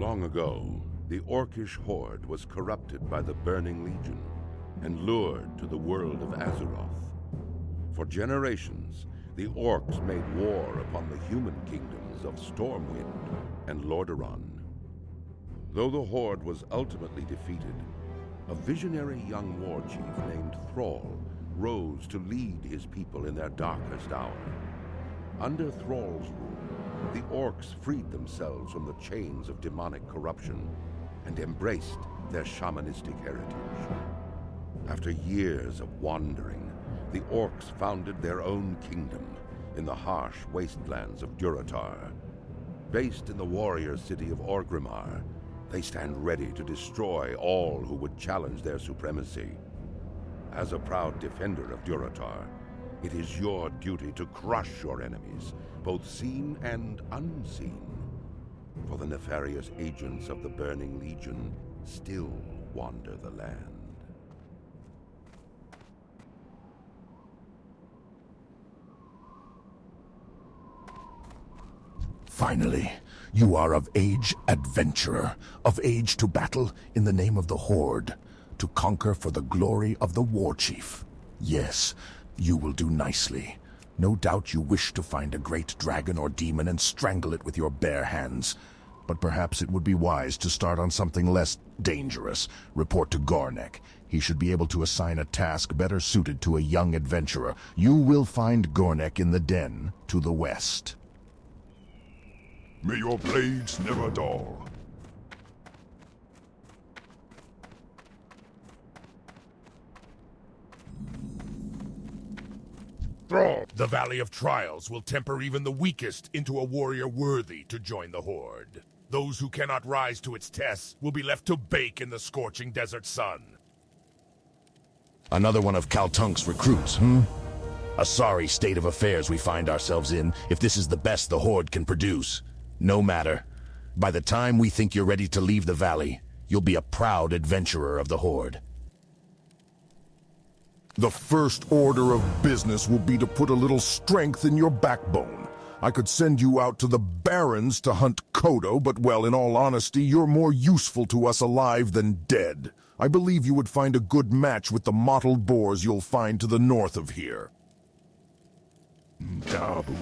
Long ago, the Orcish horde was corrupted by the Burning Legion and lured to the world of Azeroth. For generations, the Orcs made war upon the human kingdoms of Stormwind and Lordaeron. Though the horde was ultimately defeated, a visionary young war chief named Thrall rose to lead his people in their darkest hour. Under Thrall's rule, the Orcs freed themselves from the chains of demonic corruption and embraced their shamanistic heritage. After years of wandering, the Orcs founded their own kingdom in the harsh wastelands of Durotar. Based in the warrior city of Orgrimmar, they stand ready to destroy all who would challenge their supremacy. As a proud defender of Durotar, it is your duty to crush your enemies, both seen and unseen. For the nefarious agents of the Burning Legion still wander the land. Finally, you are of age, adventurer, of age to battle in the name of the Horde, to conquer for the glory of the War Chief. Yes, you will do nicely. No doubt you wish to find a great dragon or demon and strangle it with your bare hands. But perhaps it would be wise to start on something less dangerous. Report to Gornek. He should be able to assign a task better suited to a young adventurer. You will find Gornek in the den to the west. May your blades never dull. The Valley of Trials will temper even the weakest into a warrior worthy to join the Horde. Those who cannot rise to its tests will be left to bake in the scorching desert sun. Another one of Kaltunk's recruits, A sorry state of affairs we find ourselves in, if this is the best the Horde can produce. No matter. By the time we think you're ready to leave the valley, you'll be a proud adventurer of the Horde. The first order of business will be to put a little strength in your backbone. I could send you out to the Barrens to hunt Kodo, but well, in all honesty, you're more useful to us alive than dead. I believe you would find a good match with the mottled boars you'll find to the north of here. Dabu.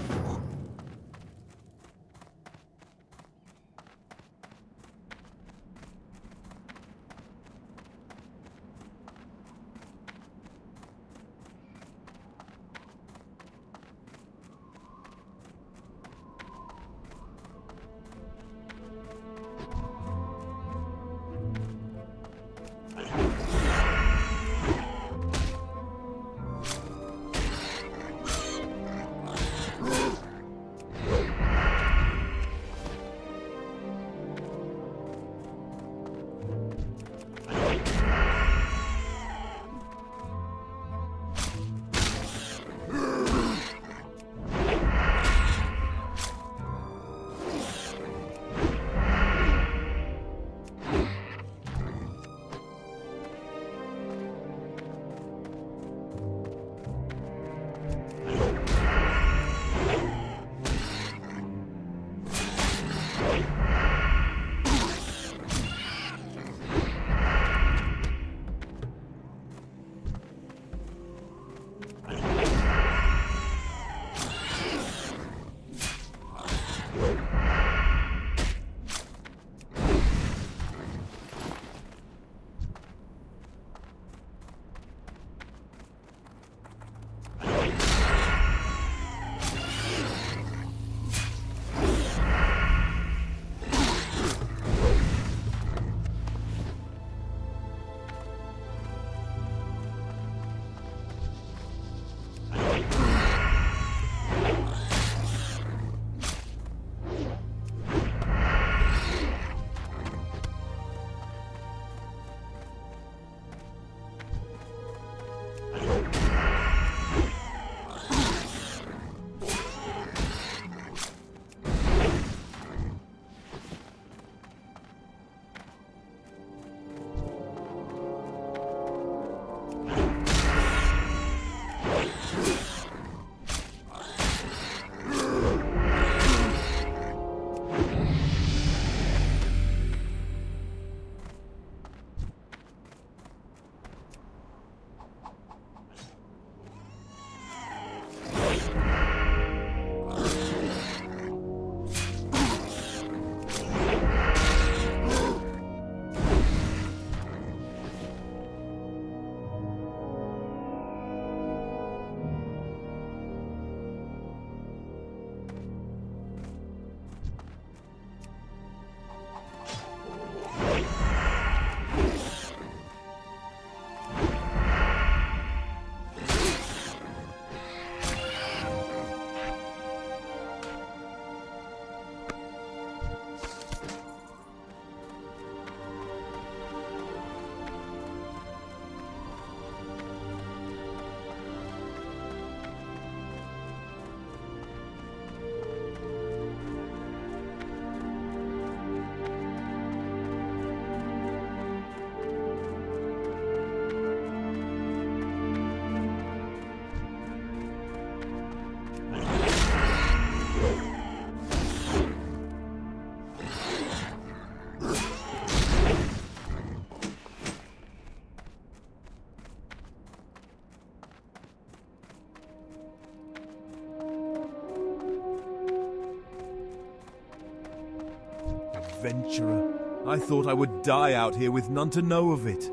adventurer. I thought I would die out here with none to know of it.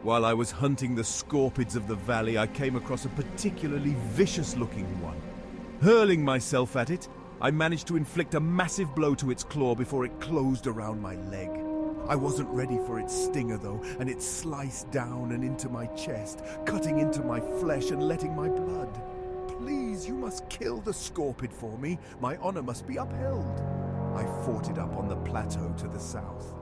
While I was hunting the scorpids of the valley, I came across a particularly vicious-looking one. Hurling myself at it, I managed to inflict a massive blow to its claw before it closed around my leg. I wasn't ready for its stinger, though, and it sliced down and into my chest, cutting into my flesh and letting my blood. Please, you must kill the scorpid for me. My honor must be upheld. I fought it up on the plateau to the south.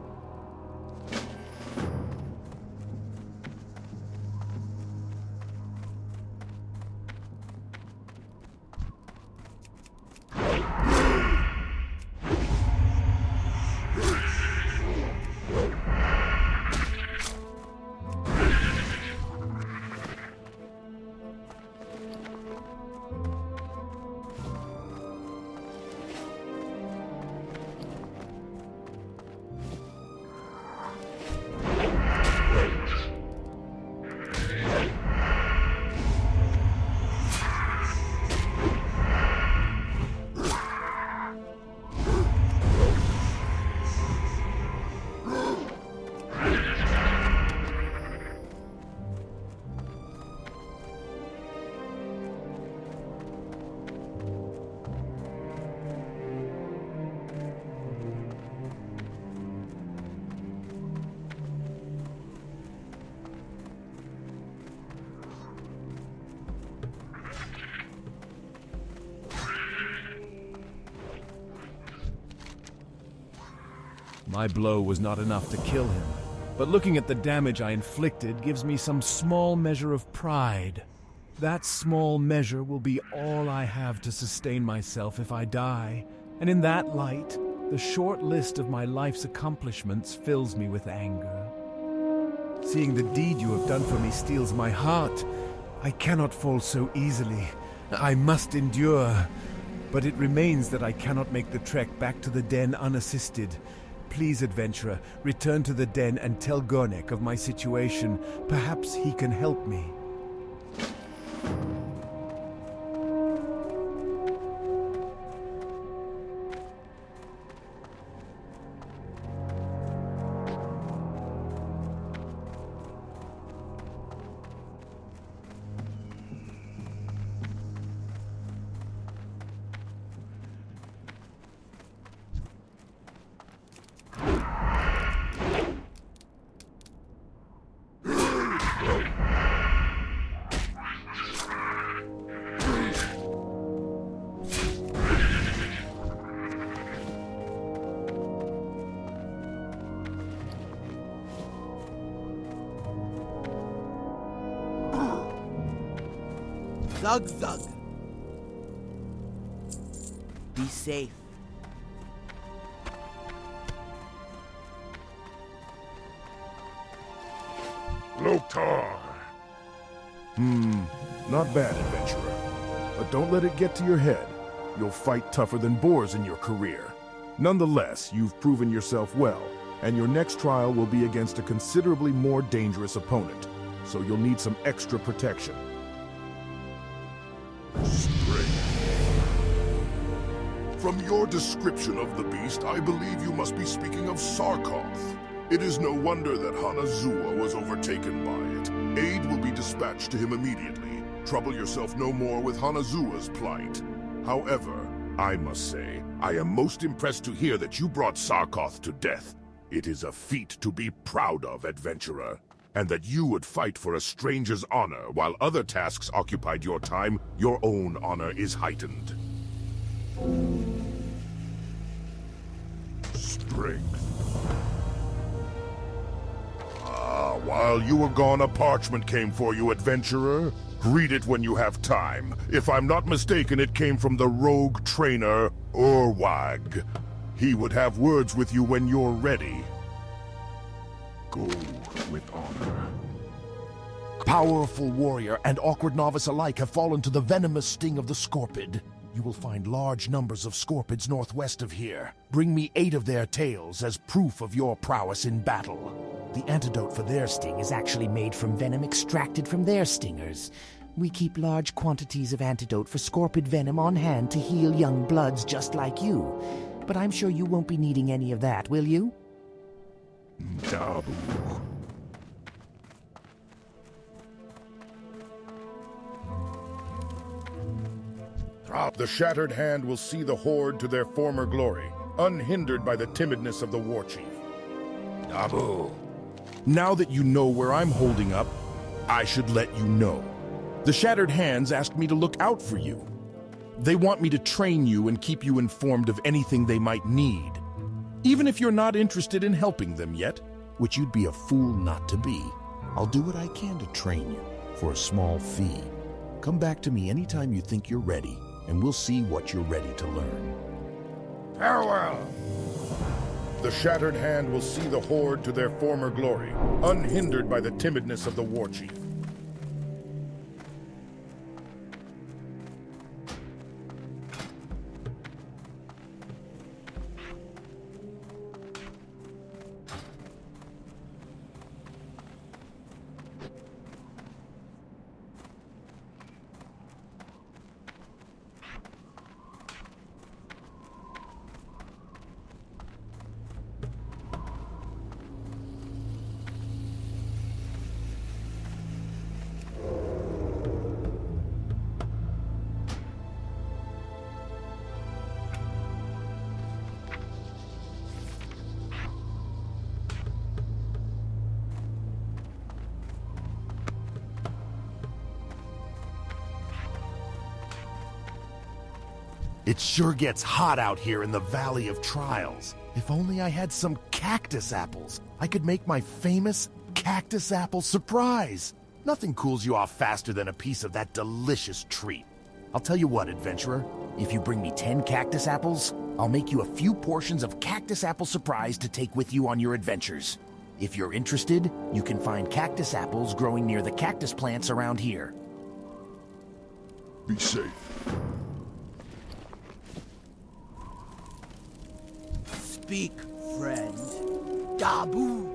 My blow was not enough to kill him, but looking at the damage I inflicted gives me some small measure of pride. That small measure will be all I have to sustain myself if I die, and in that light, the short list of my life's accomplishments fills me with anger. Seeing the deed you have done for me steals my heart. I cannot fall so easily. I must endure. But it remains that I cannot make the trek back to the den unassisted. Please, adventurer, return to the den and tell Gornek of my situation. Perhaps he can help me. Zug Zug. Be safe. Loktar! Not bad, adventurer. But don't let it get to your head. You'll fight tougher than boars in your career. Nonetheless, you've proven yourself well, and your next trial will be against a considerably more dangerous opponent, so you'll need some extra protection. From your description of the beast, I believe you must be speaking of Sarkoth. It is no wonder that Hanazua was overtaken by it. Aid will be dispatched to him immediately. Trouble yourself no more with Hanazua's plight. However, I must say, I am most impressed to hear that you brought Sarkoth to death. It is a feat to be proud of, adventurer. And that you would fight for a stranger's honor while other tasks occupied your time, your own honor is heightened. Strength. While you were gone, a parchment came for you, adventurer. Read it when you have time. If I'm not mistaken, it came from the rogue trainer, Urwag. He would have words with you when you're ready. Go with honor. Powerful warrior and awkward novice alike have fallen to the venomous sting of the scorpid. You will find large numbers of scorpids northwest of here. Bring me 8 of their tails as proof of your prowess in battle. The antidote for their sting is actually made from venom extracted from their stingers. We keep large quantities of antidote for scorpid venom on hand to heal young bloods just like you. but I'm sure you won't be needing any of that, will you? Dabu. The Shattered Hand will see the Horde to their former glory, unhindered by the timidness of the War Chief. Dabu. Now that you know where I'm holding up, I should let you know. The Shattered Hands asked me to look out for you. They want me to train you and keep you informed of anything they might need. Even if you're not interested in helping them yet, which you'd be a fool not to be, I'll do what I can to train you for a small fee. Come back to me anytime you think you're ready, and we'll see what you're ready to learn. Farewell! The Shattered Hand will see the Horde to their former glory, unhindered by the timidness of the War Chief. It sure gets hot out here in the Valley of Trials. If only I had some cactus apples, I could make my famous cactus apple surprise. Nothing cools you off faster than a piece of that delicious treat. I'll tell you what, adventurer, if you bring me 10 cactus apples, I'll make you a few portions of cactus apple surprise to take with you on your adventures. If you're interested, you can find cactus apples growing near the cactus plants around here. Be safe. Speak, friend. Dabu.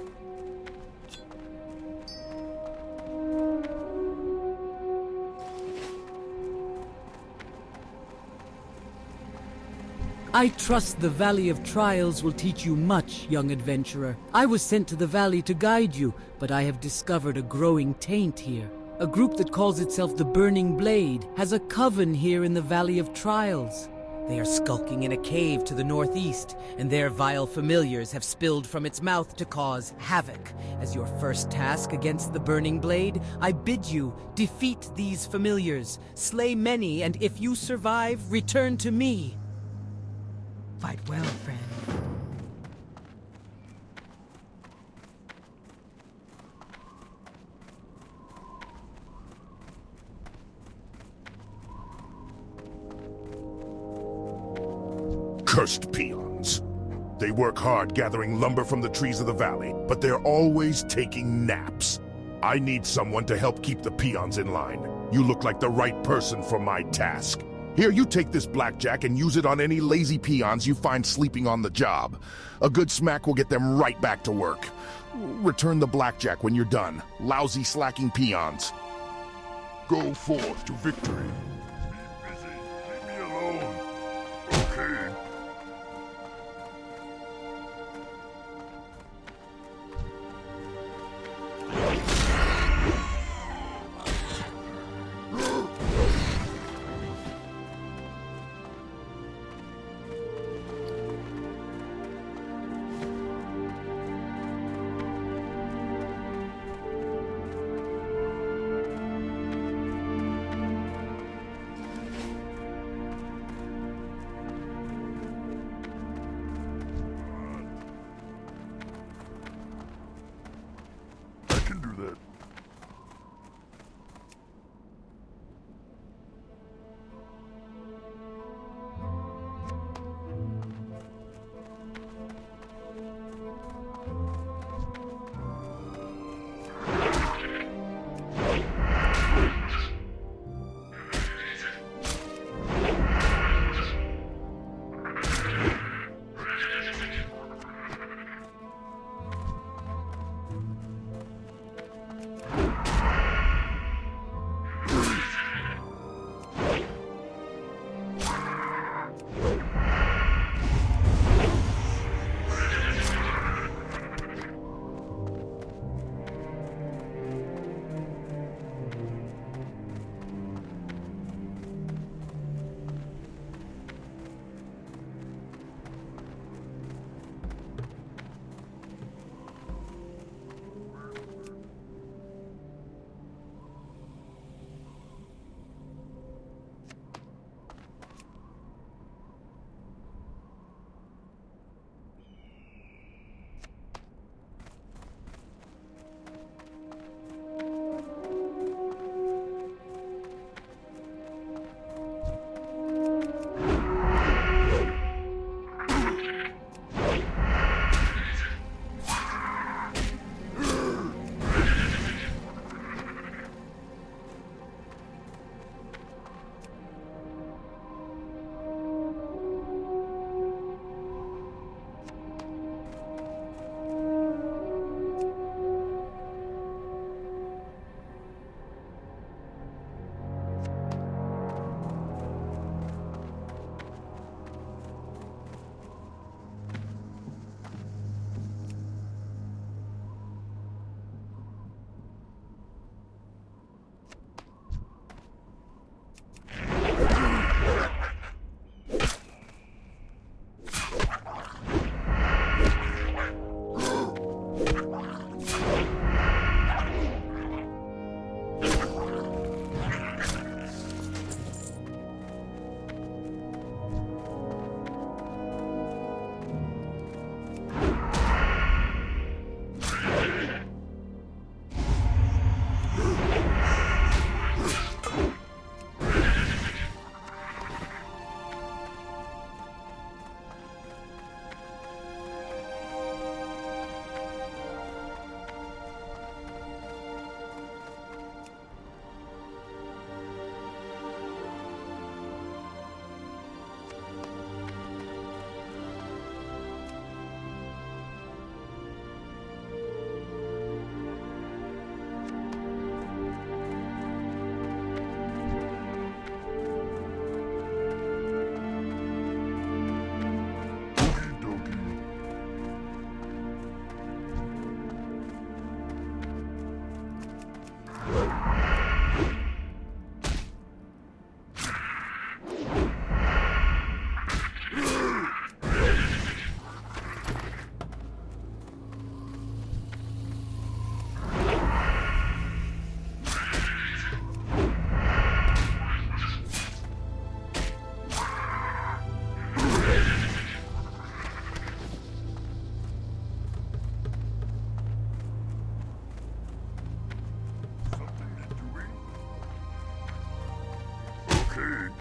I trust the Valley of Trials will teach you much, young adventurer. I was sent to the valley to guide you, but I have discovered a growing taint here. A group that calls itself the Burning Blade has a coven here in the Valley of Trials. They are skulking in a cave to the northeast, and their vile familiars have spilled from its mouth to cause havoc. As your first task against the Burning Blade, I bid you defeat these familiars, slay many, and if you survive, return to me. Fight well, friend. Cursed peons. They work hard gathering lumber from the trees of the valley, but they're always taking naps. I need someone to help keep the peons in line. You look like the right person for my task. Here, you take this blackjack and use it on any lazy peons you find sleeping on the job. A good smack will get them right back to work. Return the blackjack when you're done. Lousy slacking peons. Go forth to victory. Be busy. Leave me alone. Okay. okay.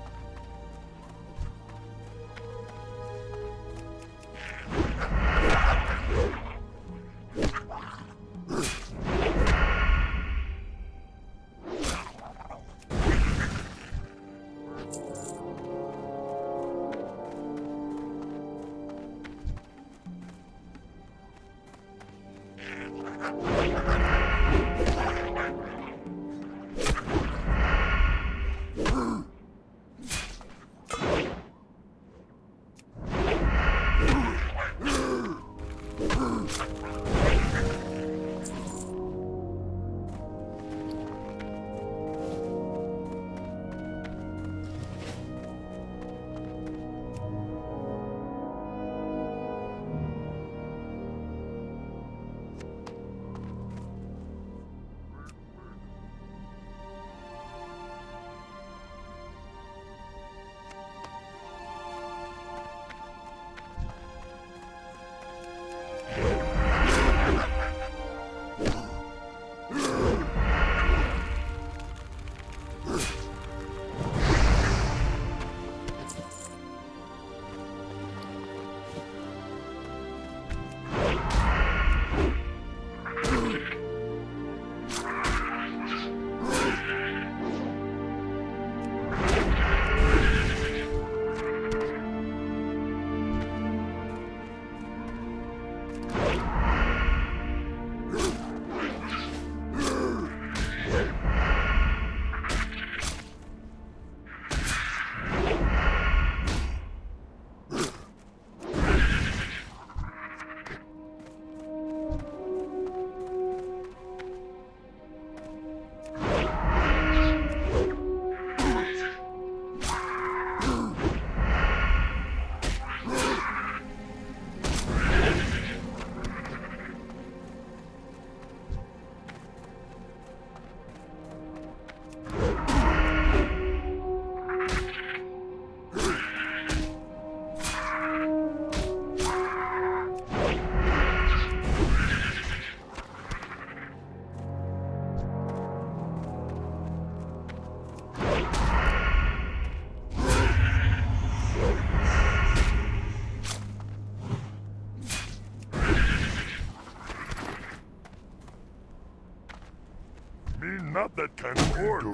Not that kind of orc.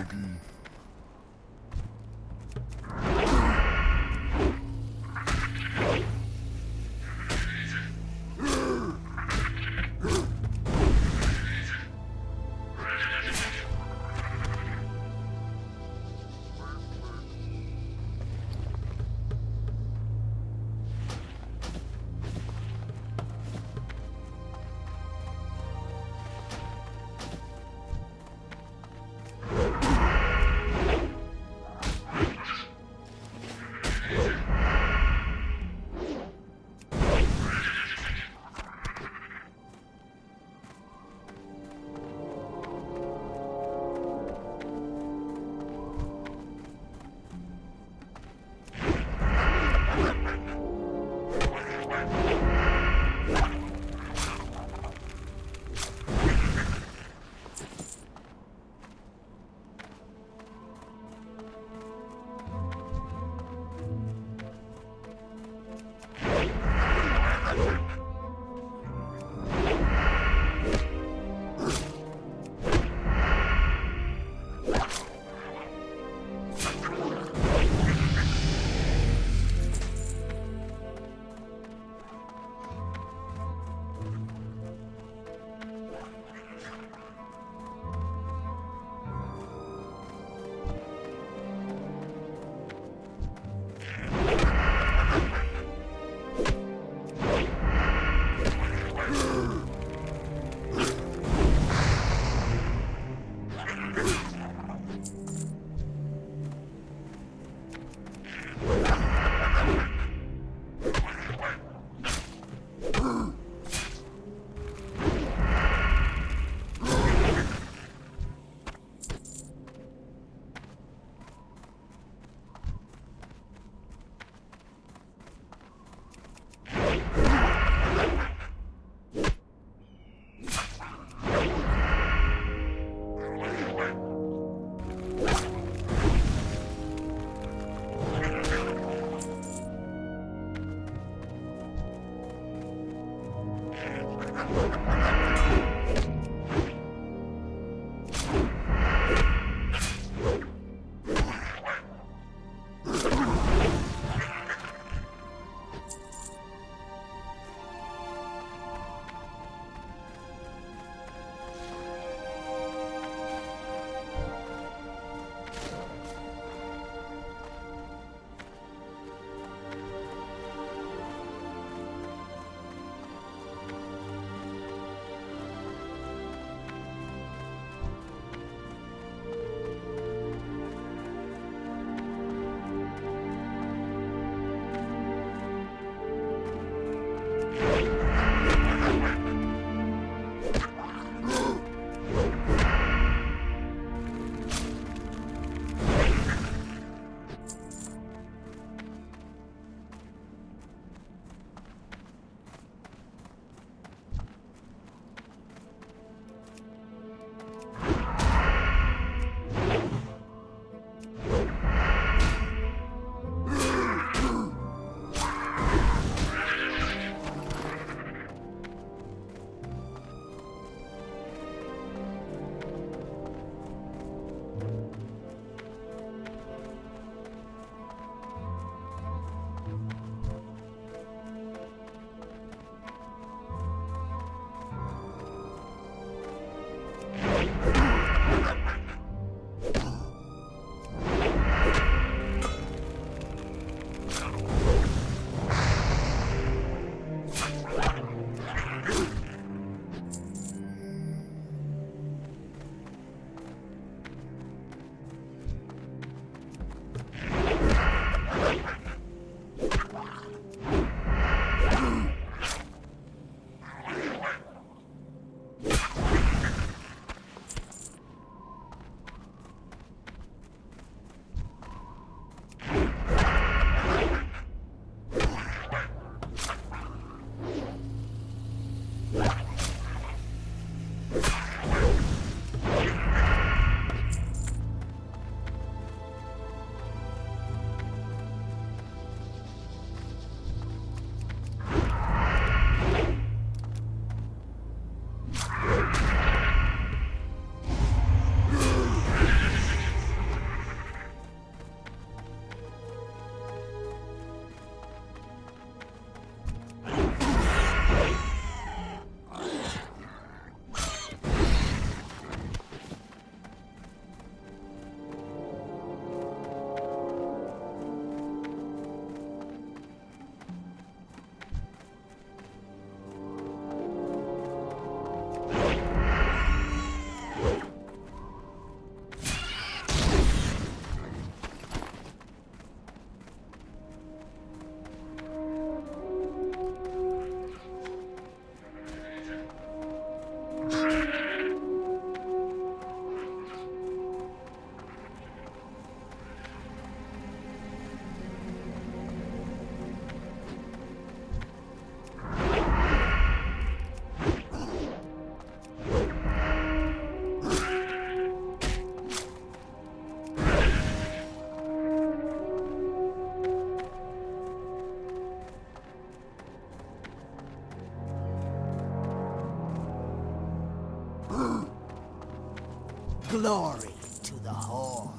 Glory to the Horde.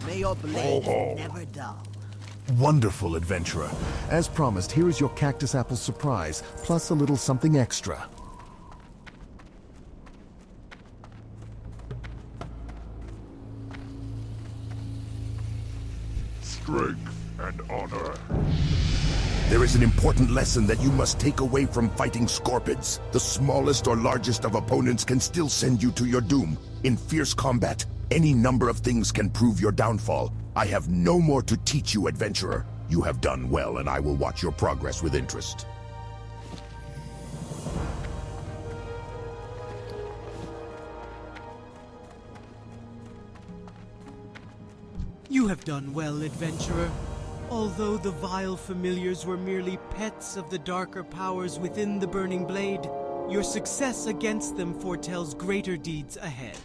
May your blade never dull. Wonderful, adventurer. As promised, here is your cactus apple surprise, plus a little something extra. Strength and honor. There is an important lesson that you must take away from fighting Scorpids. The smallest or largest of opponents can still send you to your doom. In fierce combat, any number of things can prove your downfall. I have no more to teach you, adventurer. You have done well, and I will watch your progress with interest. You have done well, adventurer. Although the vile familiars were merely pets of the darker powers within the Burning Blade, your success against them foretells greater deeds ahead.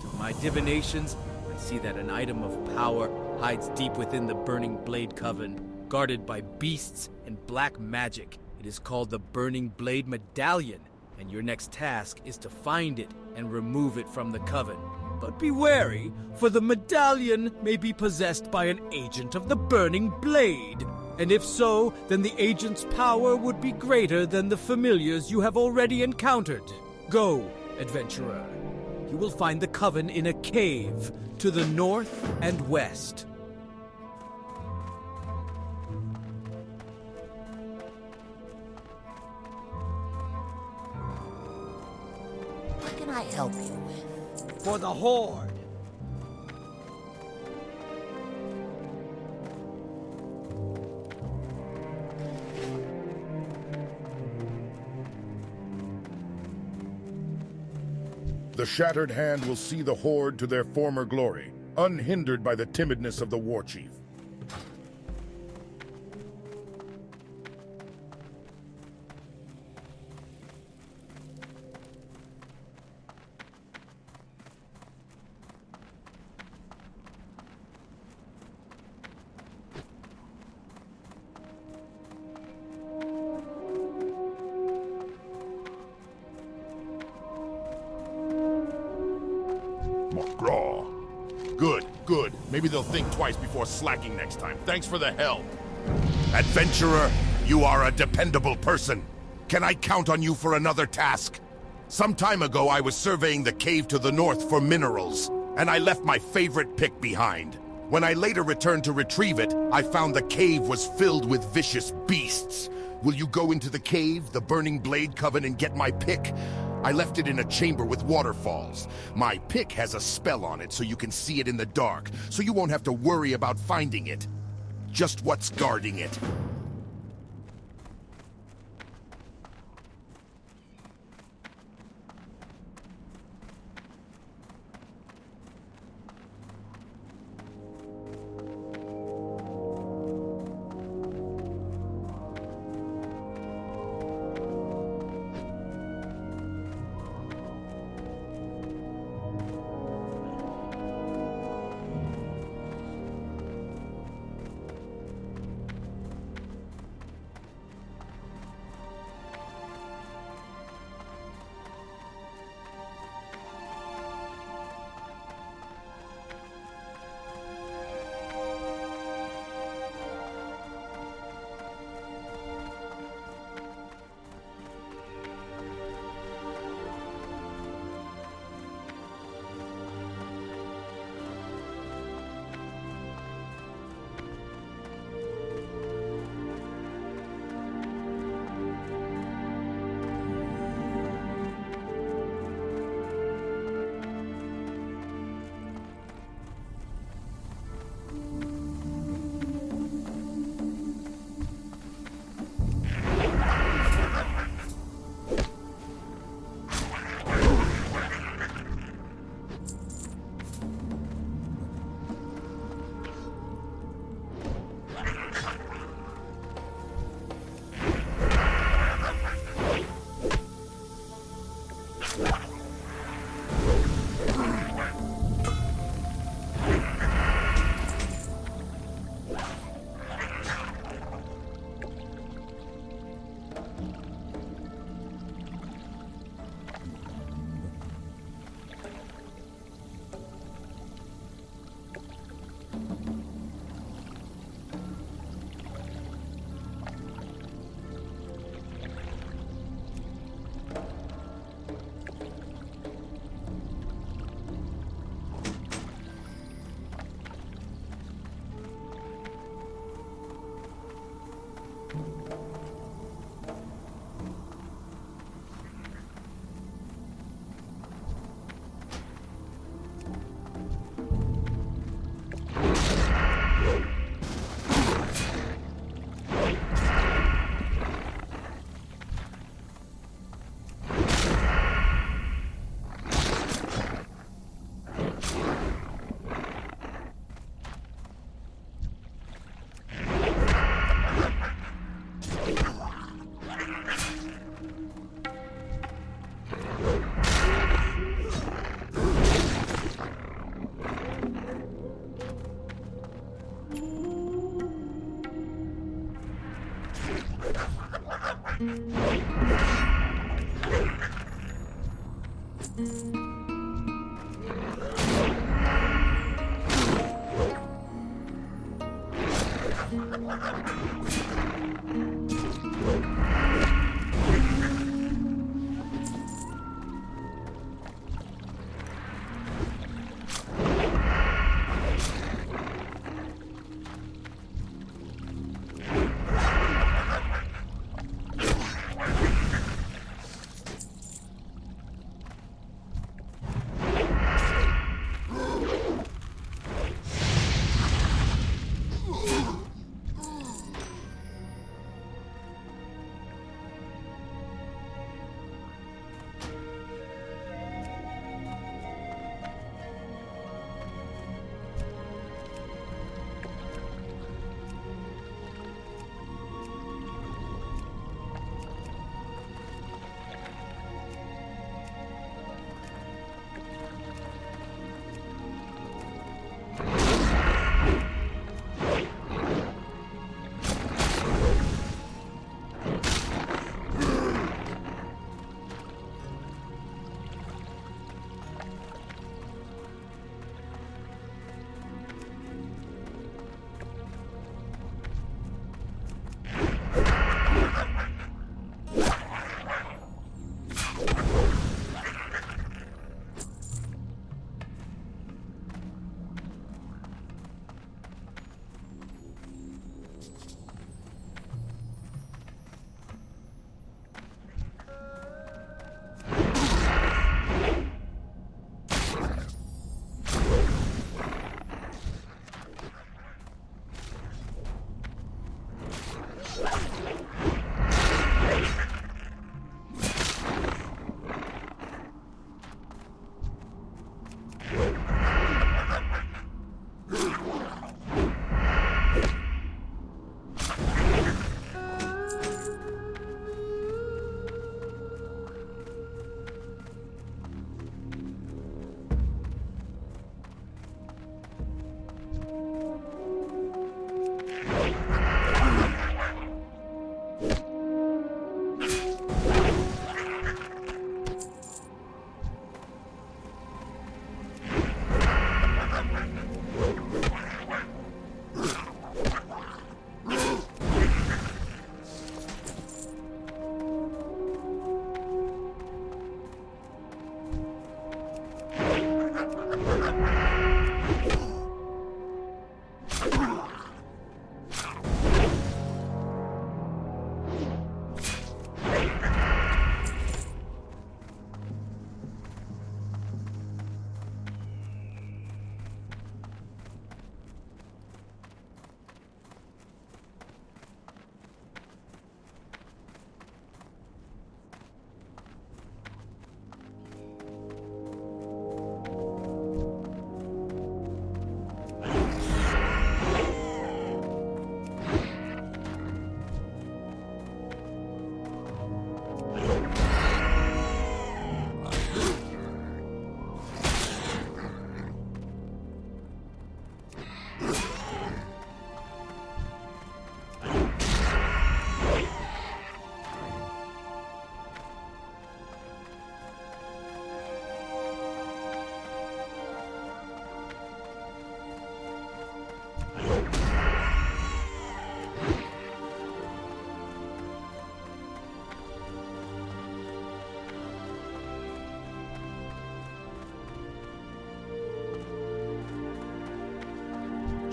Through my divinations, I see that an item of power hides deep within the Burning Blade Coven, guarded by beasts and black magic. It is called the Burning Blade Medallion, and your next task is to find it and remove it from the Coven. But be wary, for the medallion may be possessed by an agent of the Burning Blade. And if so, then the agent's power would be greater than the familiars you have already encountered. Go, adventurer. You will find the Coven in a cave to the north and west. What can I help you with? For the Horde. The Shattered Hand will see the Horde to their former glory, unhindered by the timidness of the War Chief. Good. Maybe they'll think twice before slacking next time. Thanks for the help. Adventurer, you are a dependable person. Can I count on you for another task? Some time ago, I was surveying the cave to the north for minerals, and I left my favorite pick behind. When I later returned to retrieve it, I found the cave was filled with vicious beasts. Will you go into the cave, the Burning Blade Coven, and get my pick? I left it in a chamber with waterfalls. My pick has a spell on it so you can see it in the dark, so you won't have to worry about finding it. Just what's guarding it.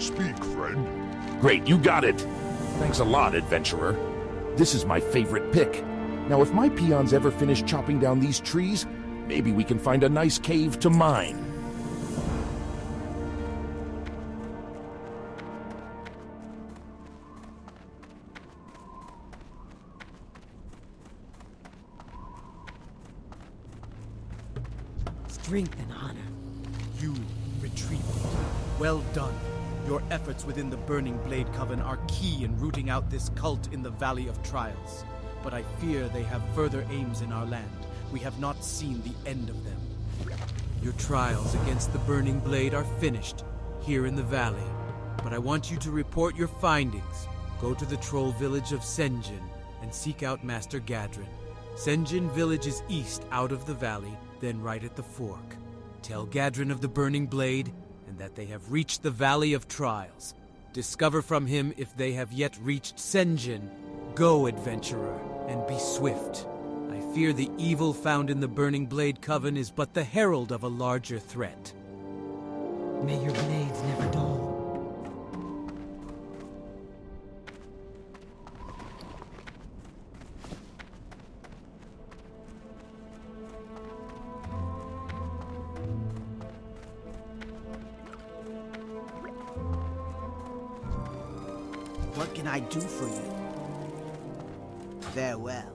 Speak, friend. Great, you got it. Thanks a lot, adventurer. This is my favorite pick. Now, if my peons ever finish chopping down these trees, maybe we can find a nice cave to mine. Strength and honor. You retrieved it. Well done. Your efforts within the Burning Blade Coven are key in rooting out this cult in the Valley of Trials. But I fear they have further aims in our land. We have not seen the end of them. Your trials against the Burning Blade are finished, here in the valley. But I want you to report your findings. Go to the troll village of Senjin and seek out Master Gadrin. Senjin village is east out of the valley, then right at the fork. Tell Gadrin of the Burning Blade, and that they have reached the Valley of Trials. Discover from him if they have yet reached Senjin. Go, adventurer, and be swift. I fear the evil found in the Burning Blade Coven is but the herald of a larger threat. May your blades never dull. What can I do for you? Farewell.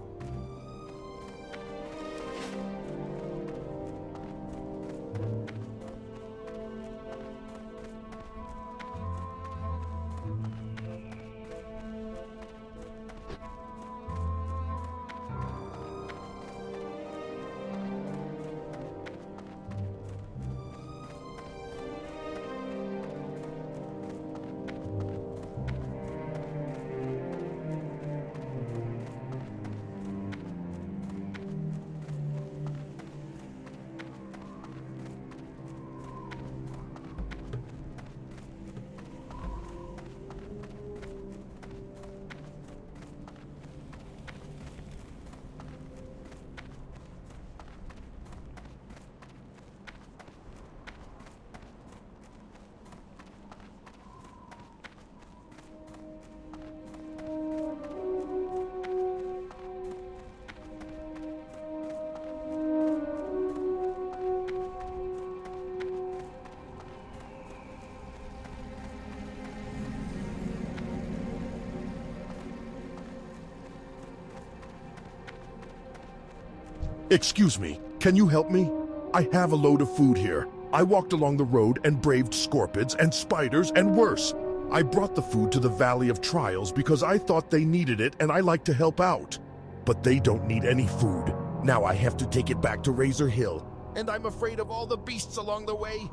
Excuse me, can you help me? I have a load of food here. I walked along the road and braved scorpids and spiders and worse. I brought the food to the Valley of Trials because I thought they needed it and I like to help out. But they don't need any food. Now I have to take it back to Razor Hill. And I'm afraid of all the beasts along the way.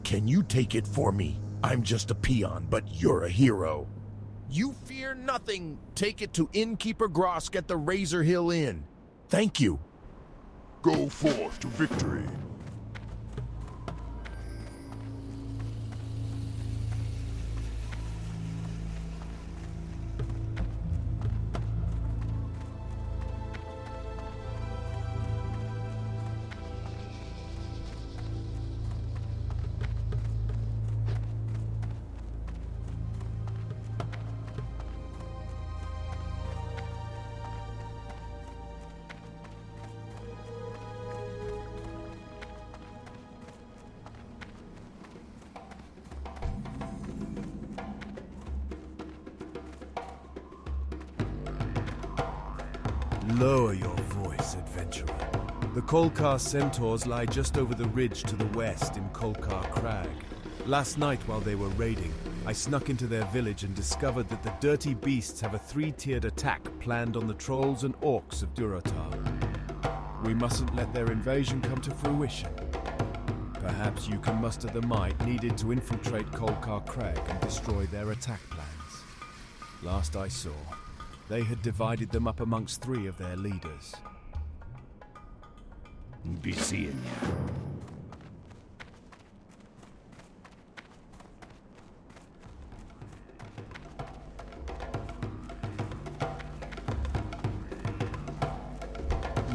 Can you take it for me? I'm just a peon, but you're a hero. You fear nothing. Take it to Innkeeper Grosk at the Razor Hill Inn. Thank you. Go forth to victory. Lower your voice, adventurer. The Kolkar centaurs lie just over the ridge to the west in Kolkar Crag. Last night while they were raiding, I snuck into their village and discovered that the dirty beasts have a 3-tiered attack planned on the trolls and orcs of Durotar. We mustn't let their invasion come to fruition. Perhaps you can muster the might needed to infiltrate Kolkar Crag and destroy their attack plans. Last I saw, they had divided them up amongst 3 of their leaders. Be seeing ya.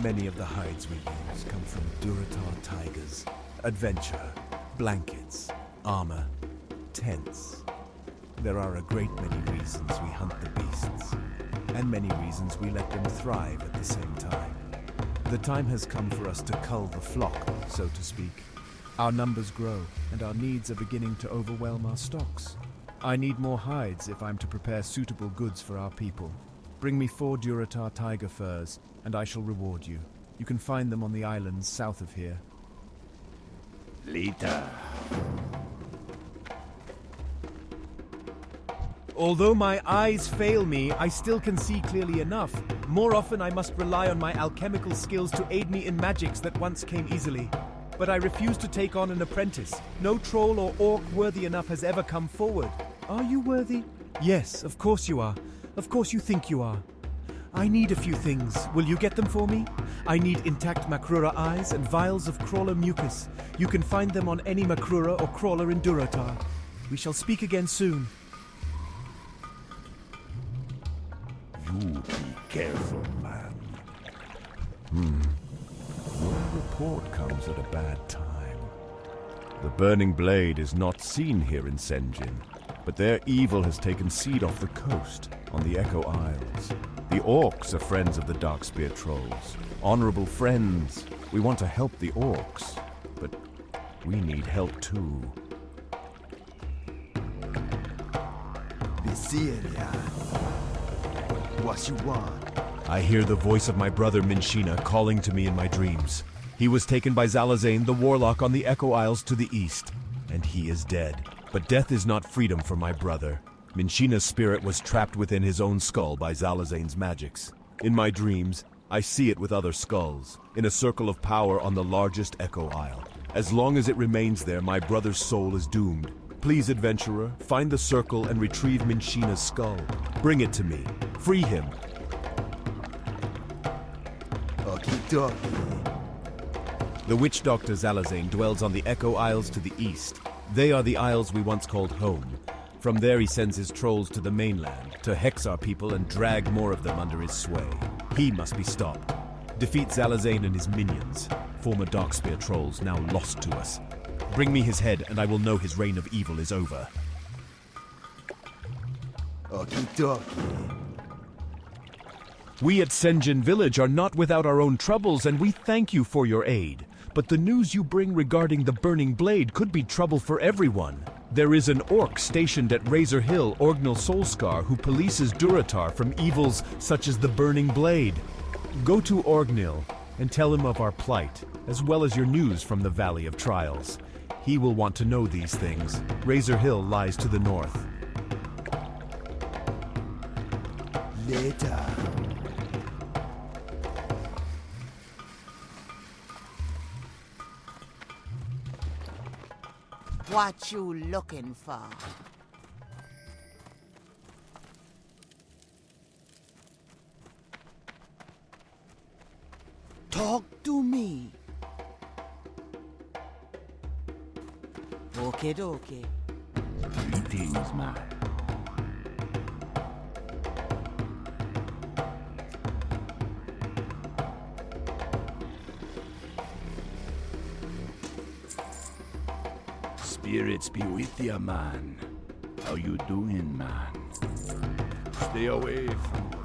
Many of the hides we use come from Durotar tigers. Adventure, blankets, armor, tents. There are a great many reasons we hunt the beasts, and many reasons we let them thrive at the same time. The time has come for us to cull the flock, so to speak. Our numbers grow, and our needs are beginning to overwhelm our stocks. I need more hides if I'm to prepare suitable goods for our people. Bring me 4 Durotar tiger furs, and I shall reward you. You can find them on the islands south of here. Later. Although my eyes fail me, I still can see clearly enough. More often I must rely on my alchemical skills to aid me in magics that once came easily. But I refuse to take on an apprentice. No troll or orc worthy enough has ever come forward. Are you worthy? Yes, of course you are. Of course you think you are. I need a few things. Will you get them for me? I need intact Makrura eyes and vials of crawler mucus. You can find them on any Makrura or crawler in Durotar. We shall speak again soon. You be careful, man. Your report comes at a bad time. The Burning Blade is not seen here in Senjin, but their evil has taken seed off the coast, on the Echo Isles. The orcs are friends of the Darkspear trolls. Honorable friends. We want to help the orcs, but we need help too. Vizier, what you want? I hear the voice of my brother Minshina calling to me in my dreams. He was taken by Zalazane, the warlock on the Echo Isles to the east, and he is dead. But death is not freedom for my brother. Minshina's spirit was trapped within his own skull by Zalazane's magics. In my dreams, I see it with other skulls, in a circle of power on the largest Echo Isle. As long as it remains there, my brother's soul is doomed. Please, adventurer, find the circle and retrieve Minshina's skull. Bring it to me. Free him. Okie-dokie. The witch doctor Zalazane dwells on the Echo Isles to the east. They are the isles we once called home. From there he sends his trolls to the mainland, to hex our people and drag more of them under his sway. He must be stopped. Defeat Zalazane and his minions, former Darkspear trolls now lost to us. Bring me his head and I will know his reign of evil is over. Okie-dokie. We at Senjin Village are not without our own troubles, and we thank you for your aid. But the news you bring regarding the Burning Blade could be trouble for everyone. There is an orc stationed at Razor Hill, Orgnal Soulscar, who polices Durotar from evils such as the Burning Blade. Go to Orgnil and tell him of our plight, as well as your news from the Valley of Trials. He will want to know these things. Razor Hill lies to the north. Later. What you looking for? Talk to me. Okay. Greetings, man. Spirits be with ya, man. How you doing, man? Stay away from the...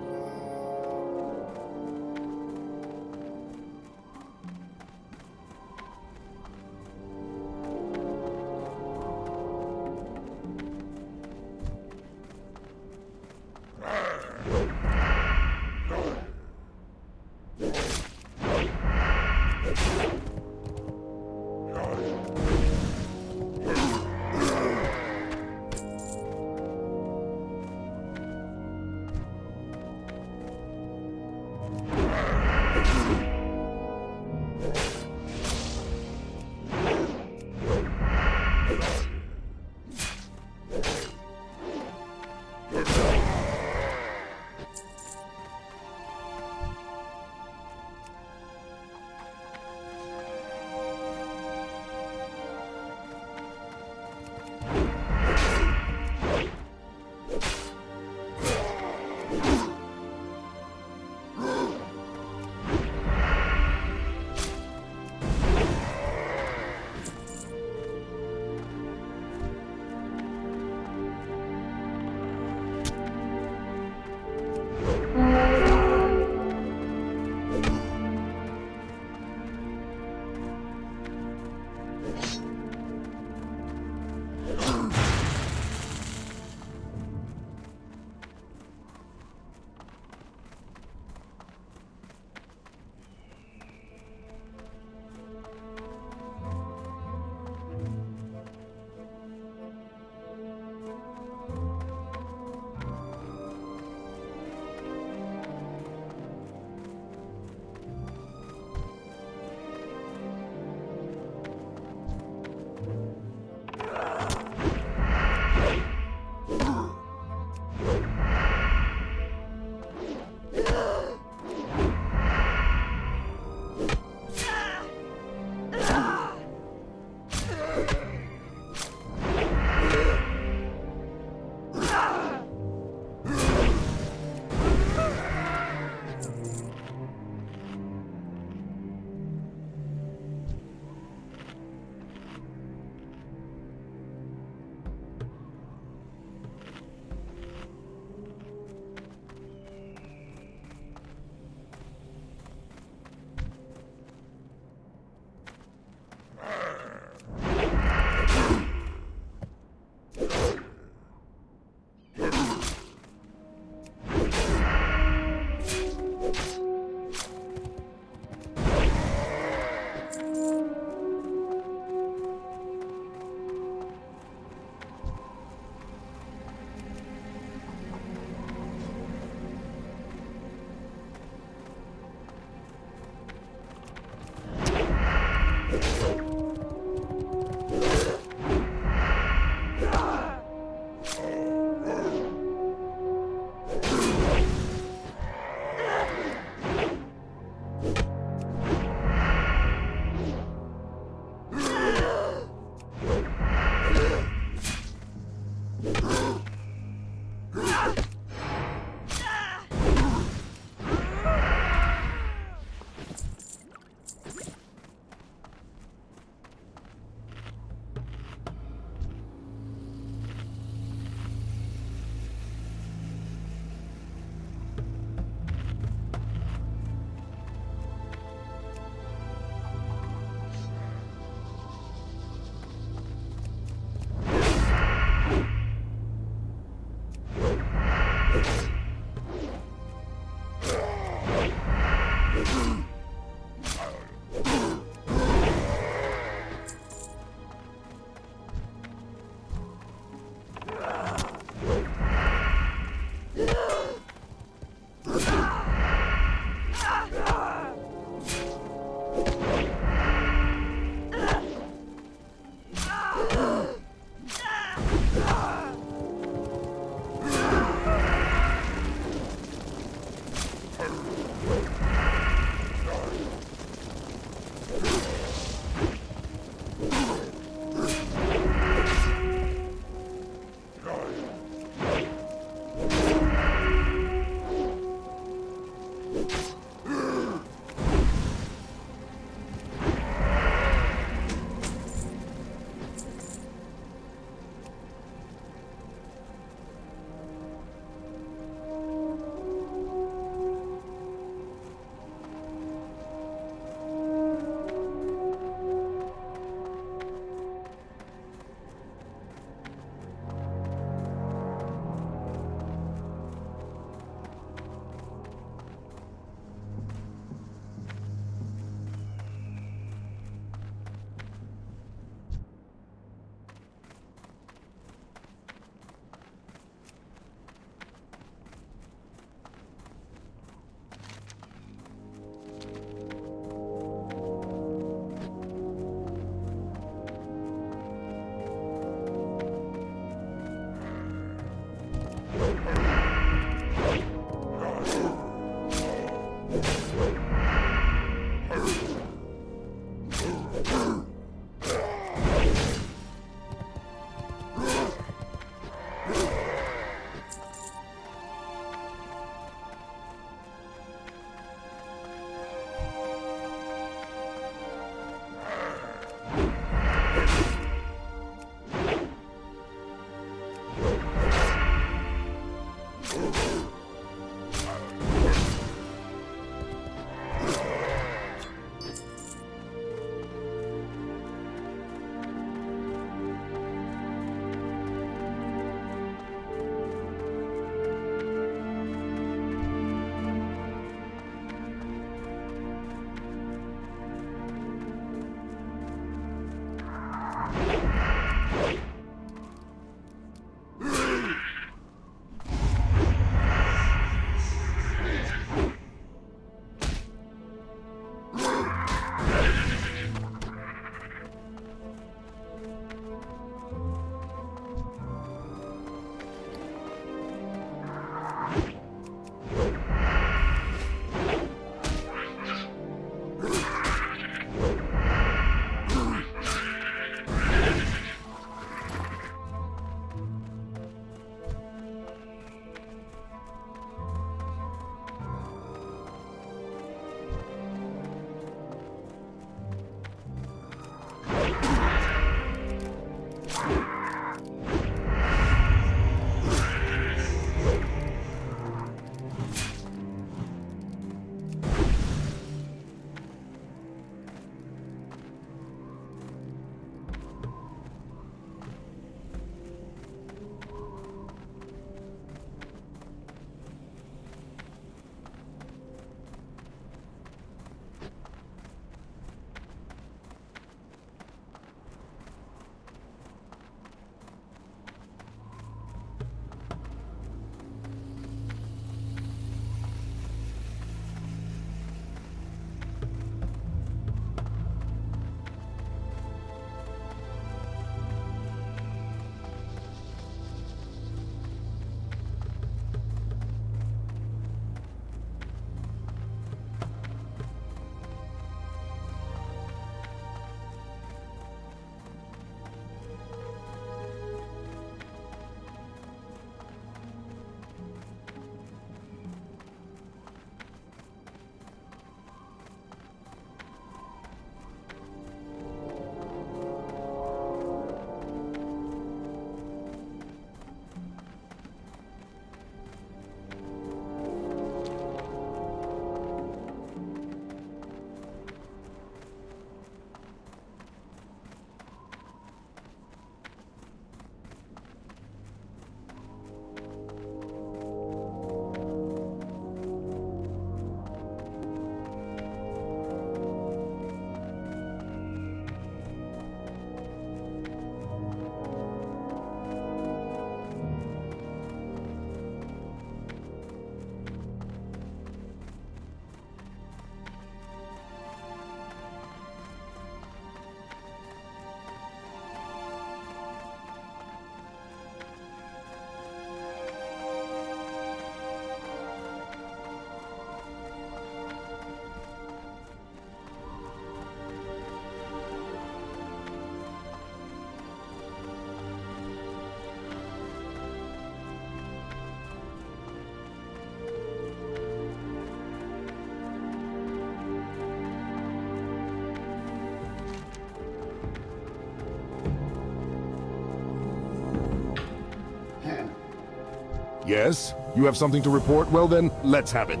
Yes? You have something to report? Well then, let's have it.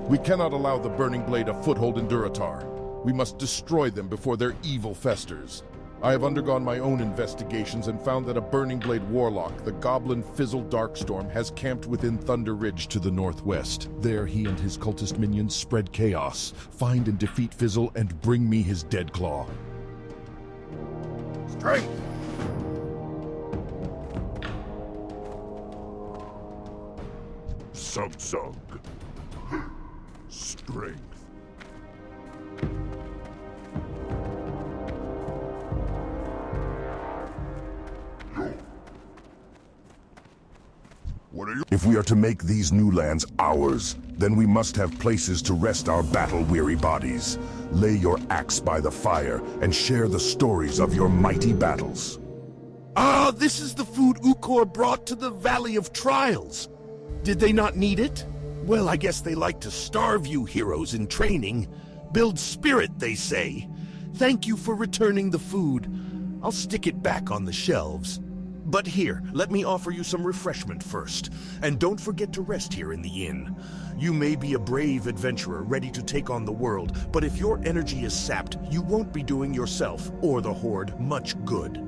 We cannot allow the Burning Blade a foothold in Duratar. We must destroy them before their evil festers. I have undergone my own investigations and found that a Burning Blade warlock, the goblin Fizzle Darkstorm, has camped within Thunder Ridge to the northwest. There he and his cultist minions spread chaos. Find and defeat Fizzle and bring me his dead claw. Strength! Sug. Strength. What are you— If we are to make these new lands ours, then we must have places to rest our battle-weary bodies. Lay your axe by the fire and share the stories of your mighty battles. Ah, this is the food Ukor brought to the Valley of Trials. Did they not need it? Well, I guess they like to starve you heroes in training. Build spirit, they say. Thank you for returning the food. I'll stick it back on the shelves. But here, let me offer you some refreshment first. And don't forget to rest here in the inn. You may be a brave adventurer ready to take on the world, but if your energy is sapped, you won't be doing yourself or the Horde much good.